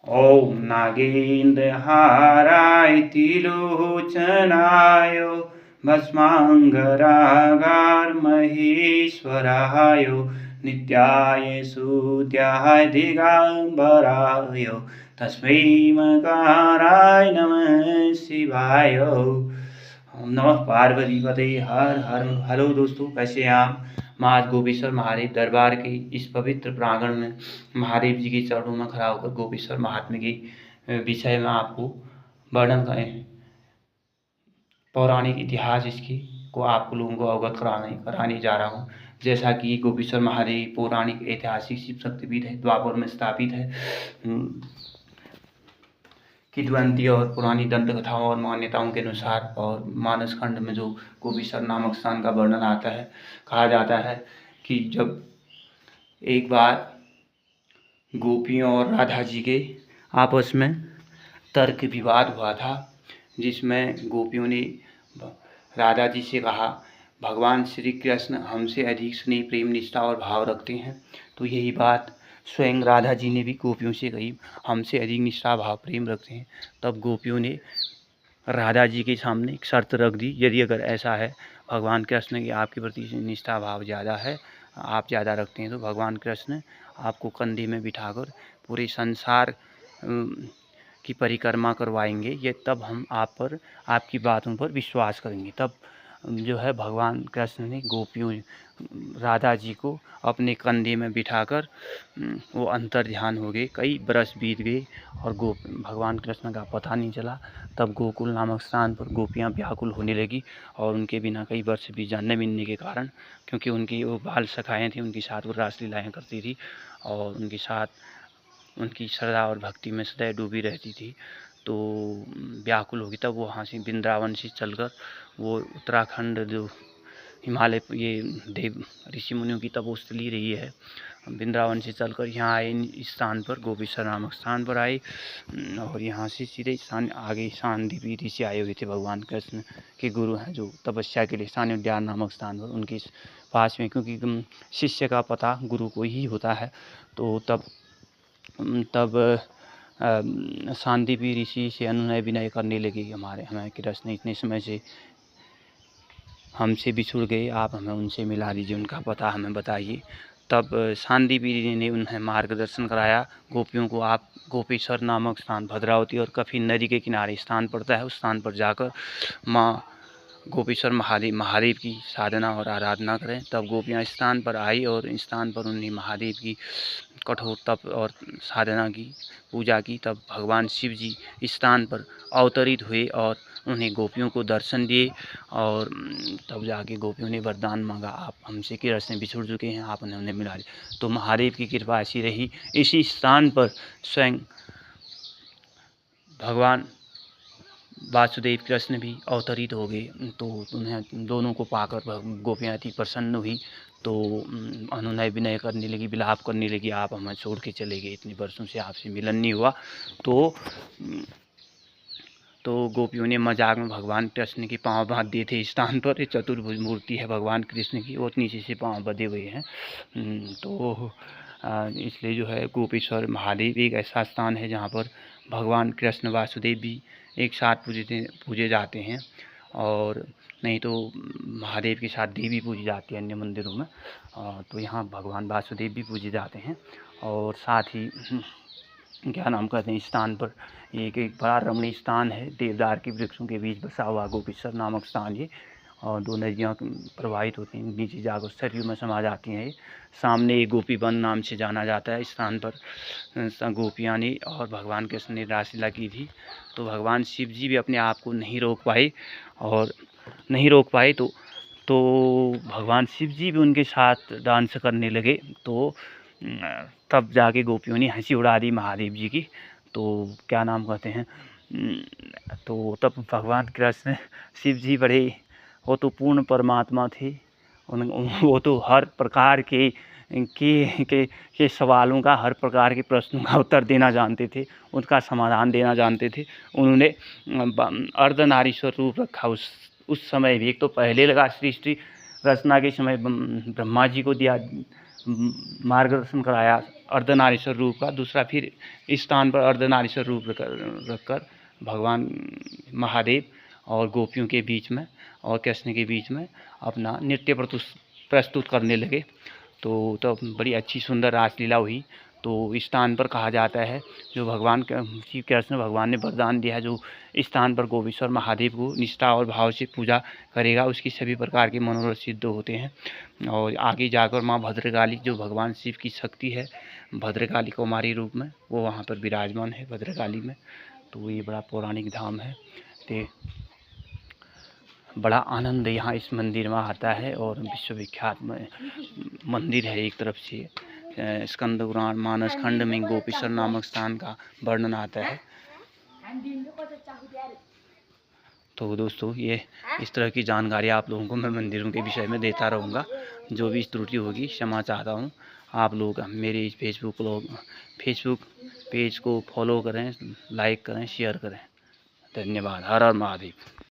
ॐ नागेन्द्रहाराय त्रिलोचनाय भस्माङ्गरागार्महेश्वराय नित्याय शुद्धाय दिगम्बराय तस्मै मकाराय नमः शिवाय। ओम नमः पार्वती पते हर हर। हेलो दोस्तों, कैसे हैं आप? माँ गोपेश्वर महादेव दरबार के इस पवित्र प्रांगण में महादेव जी के चरणों में खड़ा होकर गोपेश्वर महात्म्य के विषय में आपको वर्णन करें, पौराणिक इतिहास इसकी को आप लोगों को अवगत कराने जा रहा हूँ। जैसा कि गोपेश्वर महादेव पौराणिक ऐतिहासिक शिव शक्तिपीठ है, द्वापर में स्थापित है। किंवदंती और पुरानी दंत कथाओं और मान्यताओं के अनुसार और मानस खंड में जो गोपेश्वर नामक स्थान का वर्णन आता है, कहा जाता है कि जब एक बार गोपियों और राधा जी के आपस में तर्क विवाद हुआ था, जिसमें गोपियों ने राधा जी से कहा, भगवान श्री कृष्ण हमसे अधिक स्नेह प्रेम निष्ठा और भाव रखते हैं। तो यही बात स्वयं राधा जी ने भी गोपियों से कही, हमसे अधिक निष्ठा भाव प्रेम रखते हैं। तब गोपियों ने राधा जी के सामने एक शर्त रख दी, यदि अगर ऐसा है भगवान कृष्ण की आपके प्रति निष्ठा भाव ज़्यादा है, आप ज़्यादा रखते हैं, तो भगवान कृष्ण आपको कंधे में बिठाकर पूरे संसार की परिक्रमा करवाएंगे, ये तब हम आप पर आपकी बातों पर विश्वास करेंगे। तब जो है भगवान कृष्ण ने गोपियों राधा जी को अपने कंधे में बिठाकर वो अंतर ध्यान हो गए। कई बरस बीत गए और भगवान कृष्ण का पता नहीं चला। तब गोकुल नामक स्थान पर गोपियाँ व्याकुल होने लगी और उनके बिना कई वर्ष बीत जाने मिलने के कारण, क्योंकि उनकी वो बाल सखाएँ थी, उनके साथ वो रासलीलाएँ करती थी और उनके साथ उनकी श्रद्धा और भक्ति में सदैव डूबी रहती थी, तो व्याकुल होगी। तब वो वहाँ से वृंदावन से चलकर वो उत्तराखंड जो हिमालय ये देव ऋषि मुनियों की तपोस्थली रही है, वृंदावन से चलकर यहाँ आए, इस स्थान पर गोपेश्वर नामक स्थान पर आए और यहाँ से सीधे स्थान आगे शांतिपीठ ऋषि आए हुए थे। भगवान कृष्ण के गुरु हैं जो तपस्या के लिए शान उद्यान नामक स्थान पर उनके पास में, क्योंकि शिष्य का पता गुरु को ही होता है, तो तब शांतिपीठ ऋषि से अनुनय विनय करने लगे, हमें कृष्ण इतने समय से हमसे बिछुड़ गए, आप हमें उनसे मिला दीजिए, उनका पता हमें बताइए। तब शांतिपीठ ने उन्हें मार्गदर्शन कराया गोपियों को। आप गोपेश्वर नामक स्थान भद्रावती और कफी नदी के किनारे स्थान पड़ता है, उस स्थान पर जाकर माँ गोपेश्वर महादेव की साधना और आराधना करें। तब गोपियाँ स्थान पर आई और स्थान पर उन्हें महादेव की कठोर तप और साधना की, पूजा की। तब भगवान शिव जी स्थान पर अवतरित हुए और उन्हें गोपियों को दर्शन दिए और तब जाके गोपियों ने वरदान मांगा, आप हमसे कृष्ण से बिछुड़ चुके हैं, आप उन्हें मिला दिए। तो महादेव की कृपा ऐसी रही, इसी स्थान पर स्वयं भगवान वासुदेव कृष्ण भी अवतरित हो गए। तो उन्हें दोनों को पाकर गोपियाँ अति प्रसन्न हुई, तो अनुनय विनय करने लगी, विलाप करने लगी, आप हमें छोड़ के चले गए, इतने वर्षों से आपसे मिलन नहीं हुआ। तो गोपियों ने मजाक में भगवान कृष्ण के पाँव बांध दिए थे। स्थान पर चतुर्भुज मूर्ति है भगवान कृष्ण की, और नीचे से पाँव बंधे हुए हैं। तो इसलिए जो है गोपेश्वर महादेव एक ऐसा स्थान है जहाँ पर भगवान कृष्ण वासुदेव भी एक साथ पूजे जाते हैं, और नहीं तो महादेव के साथ देवी पूजी जाती है अन्य मंदिरों में। तो यहाँ भगवान वासुदेव भी पूजे जाते हैं, और साथ ही क्या नाम कहते हैं, स्थान पर एक बड़ा रमणीय स्थान है, देवदार के वृक्षों के बीच बसा हुआ गोपेश्वर नामक स्थान ये, और दो नदियाँ प्रवाहित होती हैं, नीचे जाकर सरयू में समा जाती हैं। सामने एक गोपी वन नाम से जाना जाता है। स्थान पर गोपियाँ ने और भगवान कृष्ण ने रासलीला की थी, तो भगवान शिव जी भी अपने आप को नहीं रोक पाए, तो भगवान शिव जी भी उनके साथ डांस करने लगे। तो तब जाके गोपियों ने हंसी उड़ा दी महादेव जी की। तो क्या नाम कहते हैं, तो तब भगवान कृष्ण शिव जी बड़े, वो तो पूर्ण परमात्मा थे, वो तो हर प्रकार के सवालों का, हर प्रकार के प्रश्नों का उत्तर देना जानते थे, उनका समाधान देना जानते थे। उन्होंने अर्धनारीश्वर रूप रखा उस समय भी। एक तो पहले लगा सृष्टि रचना के समय ब्रह्मा जी को दिया मार्गदर्शन कराया अर्धनारीश्वर रूप का। दूसरा फिर इस स्थान पर अर्धनारीश्वर रूप रखकर भगवान महादेव और गोपियों के बीच में और कृष्ण के बीच में अपना नृत्य प्रस्तुत करने लगे। तो बड़ी अच्छी सुंदर रासलीला हुई। तो इस स्थान पर कहा जाता है जो भगवान श्री कृष्ण भगवान ने वरदान दिया है, जो इस स्थान पर गोपेश्वर महादेव को निष्ठा और भाव से पूजा करेगा उसकी सभी प्रकार के मनोरथ सिद्ध होते हैं। और आगे जाकर माँ भद्रकाली जो भगवान शिव की शक्ति है, भद्रकाली कुमारी रूप में, वो वहाँ पर विराजमान है भद्रकाली में। तो ये बड़ा पौराणिक धाम है। तो बड़ा आनंद यहाँ इस मंदिर में आता है और विश्वविख्यात मंदिर है। एक तरफ से स्कंद पुराण मानस खंड में गोपेश्वर नामक स्थान का वर्णन आता है। तो दोस्तों ये इस तरह की जानकारी आप लोगों को मैं मंदिरों के विषय में देता रहूँगा। जो भी त्रुटि होगी क्षमा चाहता हूँ। आप लोग मेरे इस फेसबुक पेज को फॉलो करें, लाइक करें, शेयर करें। धन्यवाद। हर हर महादेव।